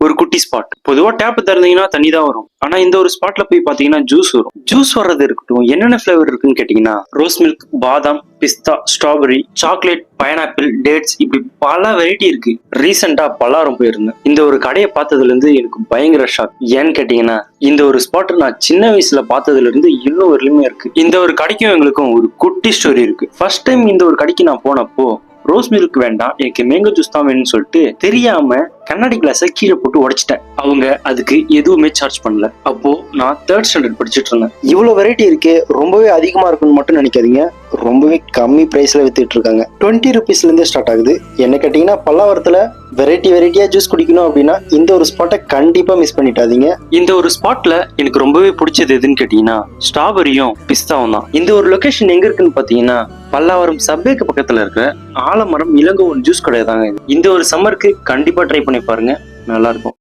ஒரு குட்டி ஸ்பாட். பொதுவா டேப் திறந்தீங்கன்னா தண்ணி தான் வரும். ஆனா இந்த ஒரு ஸ்பாட்ல போய் பாத்தீங்கன்னா ஜூஸ் வரும். ஜூஸ் வர்றது இருக்கட்டும், என்னென்ன ஃபிளேவர் இருக்குன்னு கேட்டீங்கன்னா ரோஸ் மில்க், பாதாம், பிஸ்தா, ஸ்ட்ராபெரி, சாக்லேட், பைனாப்பிள், டேட்ஸ், இப்படி பல வெரைட்டி இருக்கு. ரீசெண்டா பல்லாரம் போயிருந்தேன். இந்த ஒரு கடையை பார்த்ததுல இருந்து எனக்கு பயங்கர ஷாக். ஏன்னு கேட்டீங்கன்னா இந்த ஒரு ஸ்பாட் நான் சின்ன வயசுல பார்த்ததுல இருந்து இன்னும் வரலுமே இருக்கு. இந்த ஒரு கடைக்கும் எங்களுக்கும் ஒரு குட்டி ஸ்டோரி இருக்கு. ஃபர்ஸ்ட் டைம் இந்த ஒரு கடைக்கு நான் போனப்போ ரோஸ் மில்க் வேண்டாம், எனக்கு மேங்கோ ஜூஸ் தான் வேணும்னு சொல்லிட்டு தெரியாம கண்ணாடி கிளாஸை கீழே போட்டு உடைச்சிட்டேன். அவங்க அதுக்கு எதுவுமே சார்ஜ் பண்ணல. அப்போ நான் 3rd ஸ்டாண்டர்ட் படிச்சுட்டு இருந்தேன். இவ்வளவு வெரைட்டி இருக்கே, ரொம்பவே அதிகமா இருக்குன்னு மட்டும் நினைக்காதீங்க. ரொம்பவே கம்மி பிரைஸ்ல வித்துட்டு இருக்காங்க. 20 ருபீஸ்ல இருந்தே ஸ்டார்ட் ஆகுது. என்ன கேட்டீங்கன்னா பல்லாவரத்துல வெரைட்டியா ஜூஸ் குடிக்கணும் அப்படின்னா இந்த ஒரு ஸ்பாட்டை கண்டிப்பா மிஸ் பண்ணிட்டாதீங்க. இந்த ஒரு ஸ்பாட்ல எனக்கு ரொம்பவே பிடிச்சது எதுன்னு கேட்டீங்கன்னா ஸ்ட்ராபெரியும் பிஸ்தாவும் தான். இந்த ஒரு லொகேஷன் எங்க இருக்குன்னு பாத்தீங்கன்னா பல்லாவரம் சப்வேக்கு பக்கத்துல இருக்கிற ஆலமரம் இளங்கோவன் ஜூஸ் கடை தாங்க. இந்த ஒரு சம்மருக்கு கண்டிப்பா ட்ரை பண்ணி பாருங்க, நல்லா இருக்கும்.